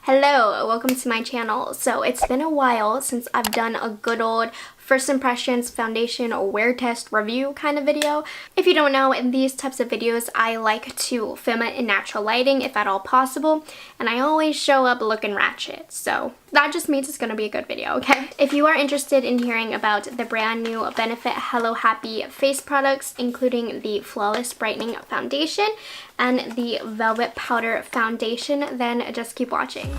Hello, welcome to my channel. So it's been a while since I've done a good old first impressions foundation or wear test review kind of video. If you don't know, in these types of videos I like to film it in natural lighting if at all possible, and I always show up looking ratchet, so that just means it's gonna be a good video, okay? If you are interested in hearing about the brand new Benefit Hello Happy face products, including the Flawless Brightening Foundation and the Velvet Powder Foundation, then just keep watching.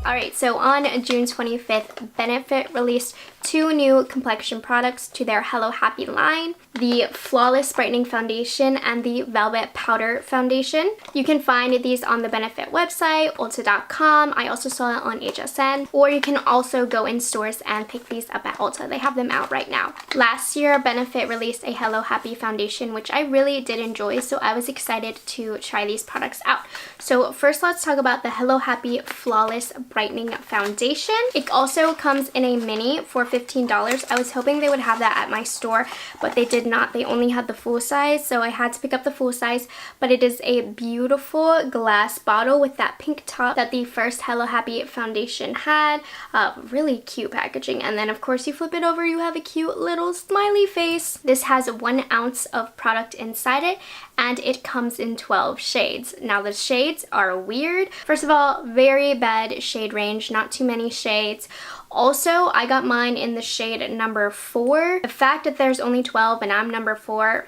Alright, so on June 25th, Benefit released two new complexion products to their Hello Happy line, the Flawless Brightening Foundation and the Velvet Powder Foundation. You can find these on the Benefit website, Ulta.com. I also saw it on HSN, or you can also go in stores and pick these up at Ulta. They have them out right now. Last year, Benefit released a Hello Happy foundation, which I really did enjoy, so I was excited to try these products out. So first, let's talk about the Hello Happy Flawless Brightening Foundation. It also comes in a mini for $15. I was hoping they would have that at my store, but they did not. They only had the full size, so I had to pick up the full size, but it is a beautiful glass bottle with that pink top that the first Hello Happy foundation had. Really cute packaging, and then of course you flip it over, you have a cute little smiley face. This has 1 ounce of product inside it, and it comes in 12 shades. Now the shades are weird. First of all, very bad shade range, not too many shades. Also, I got mine in the shade number 4. The fact that there's only 12 and I'm number 4,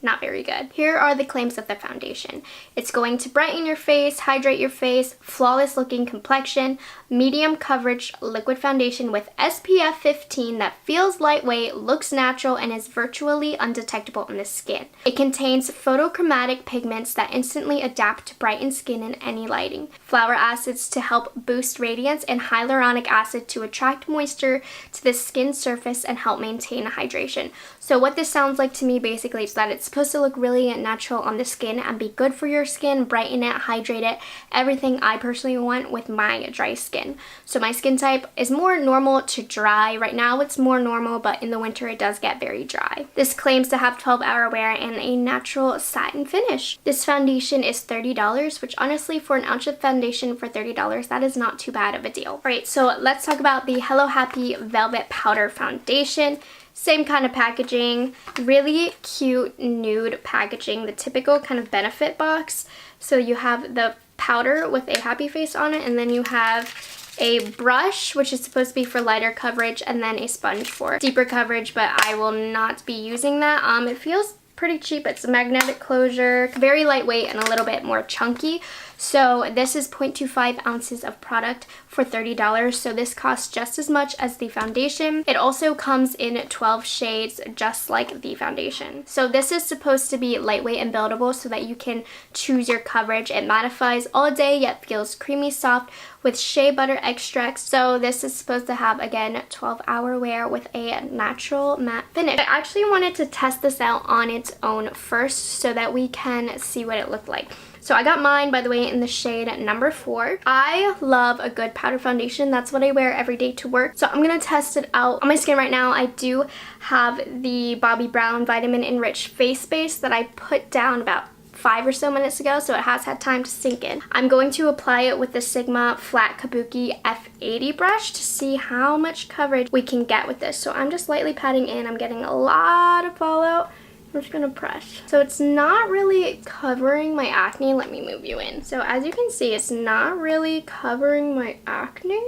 not very good. Here are the claims of the foundation. It's going to brighten your face, hydrate your face, flawless looking complexion, medium coverage liquid foundation with SPF 15 that feels lightweight, looks natural, and is virtually undetectable on the skin. It contains photochromatic pigments that instantly adapt to brighten skin in any lighting, flower acids to help boost radiance, and hyaluronic acid to attract moisture to the skin surface and help maintain hydration. So what this sounds like to me basically is that it's supposed to look really natural on the skin and be good for your skin, brighten it, hydrate it, everything I personally want with my dry skin. So my skin type is more normal to dry. Right now it's more normal, but in the winter it does get very dry. This claims to have 12-hour wear and a natural satin finish. This foundation is $30, which honestly for an ounce of foundation for $30, that is not too bad of a deal. Alright, so let's talk about the Hello Happy Velvet Powder Foundation. Same kind of packaging, really cute nude packaging, the typical kind of Benefit box. So you have the powder with a happy face on it, and then you have a brush, which is supposed to be for lighter coverage, and then a sponge for deeper coverage, but I will not be using that. It feels pretty cheap. It's a magnetic closure, very lightweight and a little bit more chunky. So this is 0.25 ounces of product for $30, so this costs just as much as the foundation. It also comes in 12 shades, just like the foundation. So this is supposed to be lightweight and buildable so that you can choose your coverage. It mattifies all day yet feels creamy soft with shea butter extracts. So this is supposed to have, again, 12-hour wear with a natural matte finish. I actually wanted to test this out on its own first so that we can see what it looked like. So I got mine, by the way, in the shade number 4. I love a good powder foundation. That's what I wear every day to work. So I'm going to test it out on my skin right now. I do have the Bobbi Brown Vitamin Enriched face base that I put down about 5 or so minutes ago, so it has had time to sink in. I'm going to apply it with the Sigma Flat Kabuki F80 brush to see how much coverage we can get with this. So I'm just lightly patting in. I'm getting a lot of fallout. I'm just gonna press. So it's not really covering my acne. Let me move you in. So as you can see, it's not really covering my acne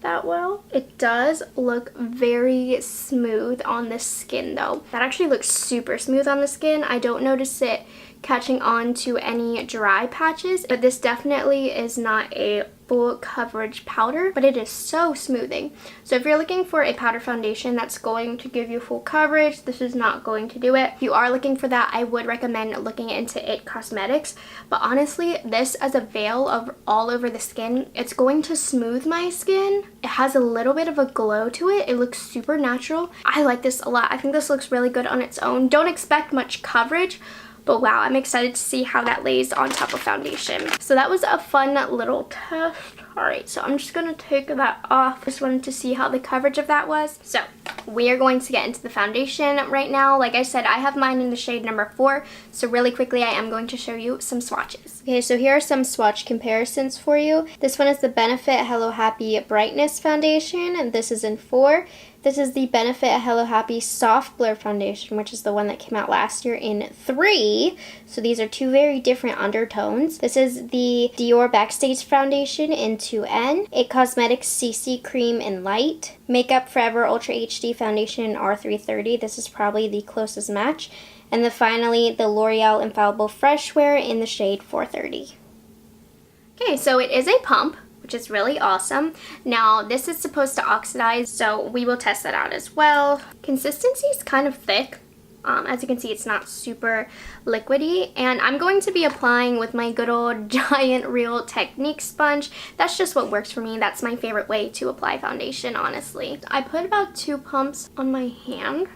that well. It does look very smooth on the skin though. That actually looks super smooth on the skin. I don't notice it catching on to any dry patches, but this definitely is not a full coverage powder, but it is so smoothing. So if you're looking for a powder foundation that's going to give you full coverage, this is not going to do it. If you are looking for that, I would recommend looking into It Cosmetics, but honestly, this as a veil of all over the skin, it's going to smooth my skin. It has a little bit of a glow to it. It looks super natural. I like this a lot. I think this looks really good on its own. Don't expect much coverage, But wow, I'm excited to see how that lays on top of foundation. So that was a fun little test. Alright, so I'm just going to take that off. Just wanted to see how the coverage of that was. So we are going to get into the foundation right now. Like I said, I have mine in the shade number 4. So really quickly, I am going to show you some swatches. Okay, so here are some swatch comparisons for you. This one is the Benefit Hello Happy Brightness Foundation, and this is in 4. This is the Benefit Hello Happy Soft Blur Foundation, which is the one that came out last year, in 3. So these are 2 very different undertones. This is the Dior Backstage Foundation in 2N, It Cosmetics CC Cream in Light, Makeup Forever Ultra HD Foundation in R330. This is probably the closest match. And then finally, the L'Oreal Infallible Fresh Wear in the shade 430. Okay, so it is a pump, which is really awesome. Now, this is supposed to oxidize, so we will test that out as well. Consistency is kind of thick. As you can see, it's not super liquidy, and I'm going to be applying with my good old giant Real Technique sponge. That's just what works for me. That's my favorite way to apply foundation, honestly. I put about 2 pumps on my hand.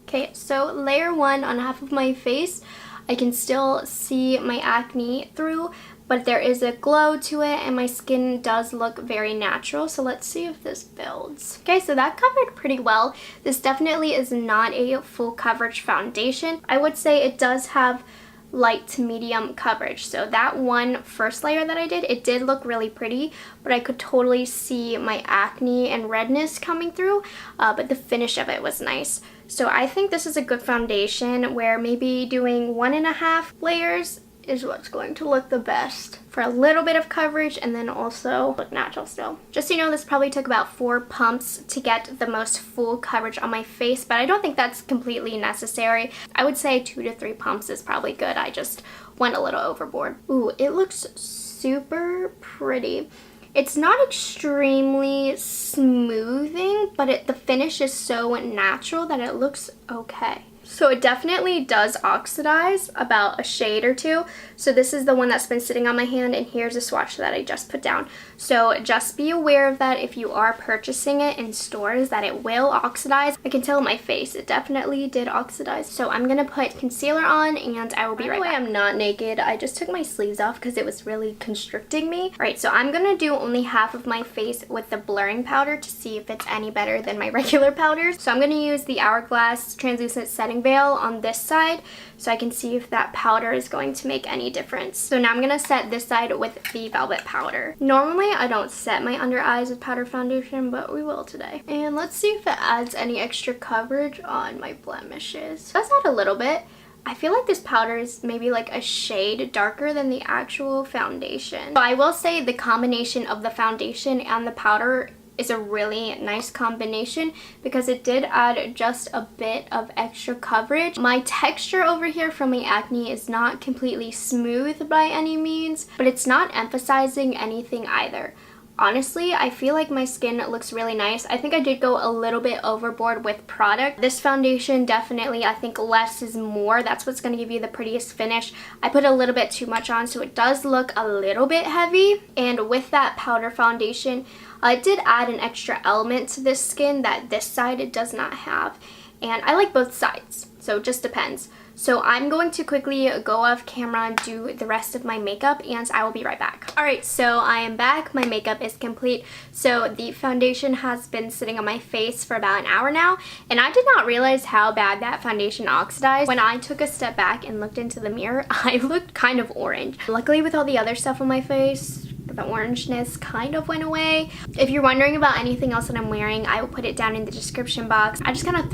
Okay, so layer 1 on half of my face. I can still see my acne through, but there is a glow to it and my skin does look very natural. So let's see if this builds. Okay, so that covered pretty well. This definitely is not a full coverage foundation. I would say it does have light to medium coverage. So that one first layer that I did, it did look really pretty, but I could totally see my acne and redness coming through, but the finish of it was nice. So I think this is a good foundation where maybe doing 1.5 layers is what's going to look the best for a little bit of coverage and then also look natural still. Just so you know, this probably took about 4 pumps to get the most full coverage on my face, but I don't think that's completely necessary. I would say 2 to 3 pumps is probably good. I just went a little overboard. Ooh, it looks super pretty. It's not extremely smoothing, but the finish is so natural that it looks okay. So it definitely does oxidize about a shade or 2. So this is the one that's been sitting on my hand, and here's a swatch that I just put down. So just be aware of that if you are purchasing it in stores, that it will oxidize. I can tell my face, it definitely did oxidize. So I'm gonna put concealer on and I will be right back. By the way, I'm not naked. I just took my sleeves off because it was really constricting me. All right, so I'm gonna do only half of my face with the blurring powder to see if it's any better than my regular powders. So I'm gonna use the Hourglass translucent setting veil on this side so I can see if that powder is going to make any difference. So now I'm gonna set this side with the Velvet powder. Normally I don't set my under eyes with powder foundation, but we will today. And let's see if it adds any extra coverage on my blemishes. It does add a little bit. I feel like this powder is maybe like a shade darker than the actual foundation. So I will say the combination of the foundation and the powder is a really nice combination because it did add just a bit of extra coverage. My texture over here from my acne is not completely smooth by any means, but it's not emphasizing anything either. Honestly, I feel like my skin looks really nice. I think I did go a little bit overboard with product. This foundation definitely, I think less is more. That's what's going to give you the prettiest finish. I put a little bit too much on, so it does look a little bit heavy. And with that powder foundation, it did add an extra element to this skin that this side it does not have. And I like both sides, so it just depends. So I'm going to quickly go off camera and do the rest of my makeup, and I will be right back. Alright, so I am back. My makeup is complete. So the foundation has been sitting on my face for about an hour now, and I did not realize how bad that foundation oxidized. When I took a step back and looked into the mirror, I looked kind of orange. Luckily, with all the other stuff on my face, the orangeness kind of went away. If you're wondering about anything else that I'm wearing, I will put it down in the description box. I just kind of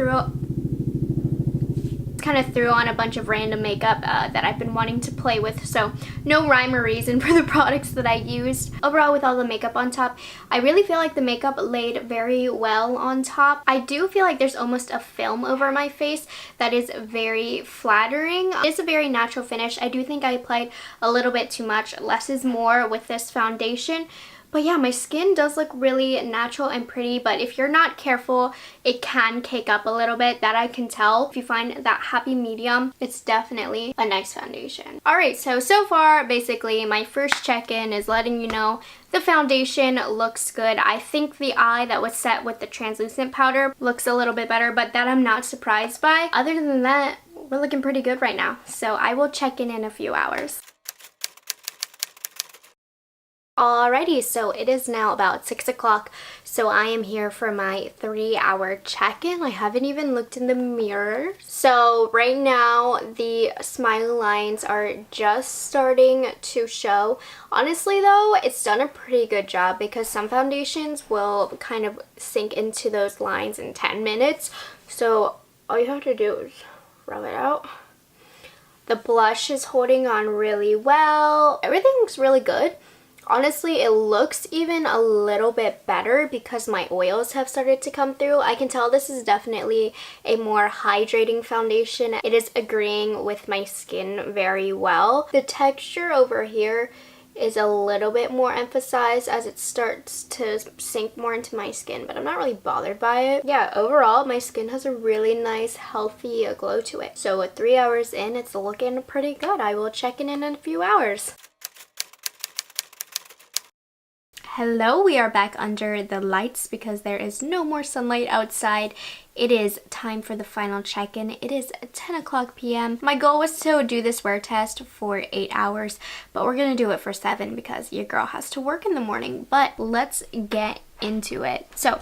threw on a bunch of random makeup that I've been wanting to play with, so no rhyme or reason for the products that I used. Overall, with all the makeup on top, I really feel like the makeup laid very well on top. I do feel like there's almost a film over my face that is very flattering. It's a very natural finish. I do think I applied a little bit too much. Less is more with this foundation. But yeah, my skin does look really natural and pretty, but if you're not careful, it can cake up a little bit. That I can tell. If you find that happy medium, it's definitely a nice foundation. Alright, so far, basically, my first check-in is letting you know the foundation looks good. I think the eye that was set with the translucent powder looks a little bit better, but that I'm not surprised by. Other than that, we're looking pretty good right now. So I will check in a few hours. Alrighty, so it is now about 6 o'clock, so I am here for my 3-hour check-in. I haven't even looked in the mirror. So right now, the smile lines are just starting to show. Honestly though, it's done a pretty good job because some foundations will kind of sink into those lines in 10 minutes. So all you have to do is rub it out. The blush is holding on really well. Everything looks really good. Honestly, it looks even a little bit better because my oils have started to come through. I can tell this is definitely a more hydrating foundation. It is agreeing with my skin very well. The texture over here is a little bit more emphasized as it starts to sink more into my skin, but I'm not really bothered by it. Yeah, overall, my skin has a really nice, healthy glow to it. So with 3 hours in, it's looking pretty good. I will check in a few hours. Hello, we are back under the lights because there is no more sunlight outside. It is time for the final check-in. It is 10 o'clock p.m. My goal was to do this wear test for 8 hours, but we're gonna do it for 7 because your girl has to work in the morning. But let's get into it. So,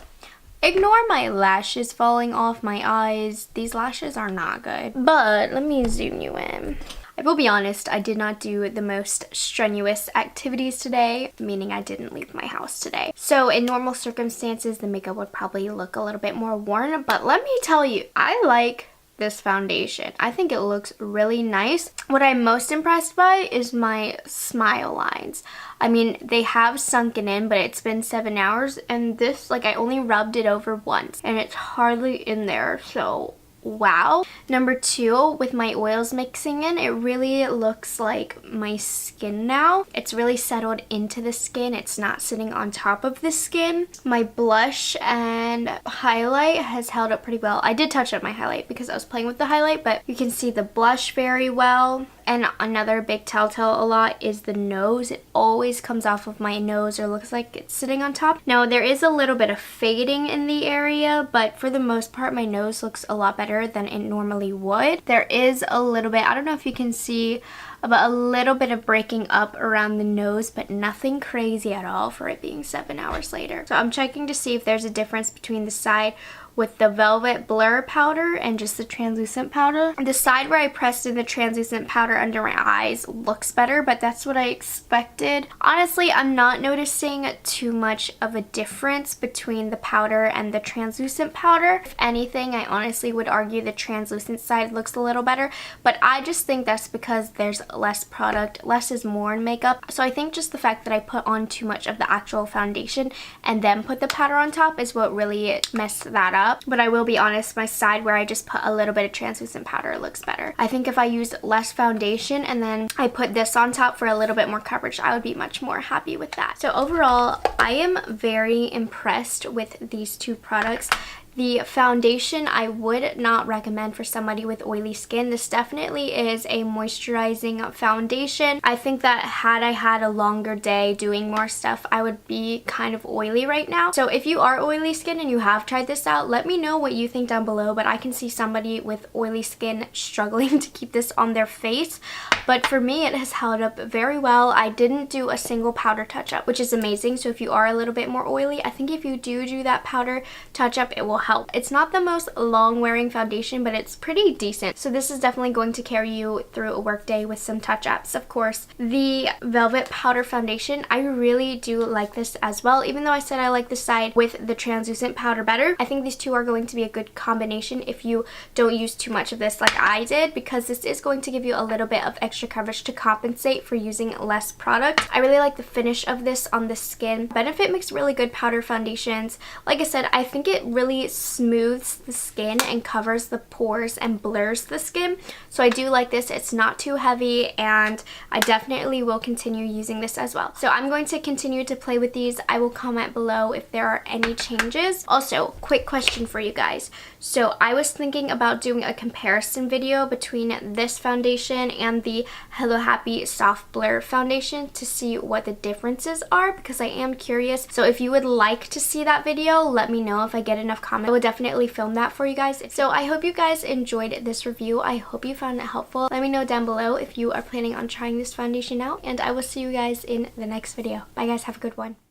ignore my lashes falling off my eyes. These lashes are not good. But let me zoom you in. I will be honest, I did not do the most strenuous activities today, meaning I didn't leave my house today. So in normal circumstances, the makeup would probably look a little bit more worn, but let me tell you, I like this foundation. I think it looks really nice. What I'm most impressed by is my smile lines. I mean, they have sunken in, but it's been 7 hours, and this, like, I only rubbed it over once, and it's hardly in there, so wow. Number 2, with my oils mixing in, it really looks like my skin now. It's really settled into the skin. It's not sitting on top of the skin. My blush and highlight has held up pretty well. I did touch up my highlight because I was playing with the highlight, but you can see the blush very well. And another big telltale a lot is the nose. It always comes off of my nose or looks like it's sitting on top. Now, there is a little bit of fading in the area, but for the most part, my nose looks a lot better than it normally would. There is a little bit, I don't know if you can see, but a little bit of breaking up around the nose, but nothing crazy at all for it being 7 hours later. So I'm checking to see if there's a difference between the side with the velvet blur powder and just the translucent powder. The side where I pressed in the translucent powder under my eyes looks better, but that's what I expected. Honestly, I'm not noticing too much of a difference between the powder and the translucent powder. If anything, I honestly would argue the translucent side looks a little better, but I just think that's because there's less product. Less is more in makeup. So I think just the fact that I put on too much of the actual foundation and then put the powder on top is what really messed that up. But I will be honest, my side where I just put a little bit of translucent powder looks better. I think if I used less foundation and then I put this on top for a little bit more coverage, I would be much more happy with that. So overall, I am very impressed with these two products. The foundation I would not recommend for somebody with oily skin. This definitely is a moisturizing foundation. I think that had I had a longer day doing more stuff, I would be kind of oily right now. So if you are oily skin and you have tried this out, let me know what you think down below. But I can see somebody with oily skin struggling to keep this on their face. But for me, it has held up very well. I didn't do a single powder touch-up, which is amazing. So if you are a little bit more oily, I think if you do that powder touch-up, it will help. It's not the most long-wearing foundation, but it's pretty decent. So this is definitely going to carry you through a work day with some touch-ups. Of course, the Velvet Powder Foundation, I really do like this as well. Even though I said I like the side with the translucent powder better, I think these two are going to be a good combination if you don't use too much of this like I did, because this is going to give you a little bit of extra coverage to compensate for using less product. I really like the finish of this on the skin. Benefit makes really good powder foundations. Like I said, I think it really smooths the skin and covers the pores and blurs the skin. So I do like this. It's not too heavy, and I definitely will continue using this as well. So I'm going to continue to play with these. I will comment below if there are any changes. Also, quick question for you guys. So I was thinking about doing a comparison video between this foundation and the Hello Happy Soft Blur foundation to see what the differences are, because I am curious. So if you would like to see that video, let me know. If I get enough comments, I will definitely film that for you guys. So I hope you guys enjoyed this review. I hope you found it helpful. Let me know down below if you are planning on trying this foundation out, and I will see you guys in the next video. Bye guys, have a good one.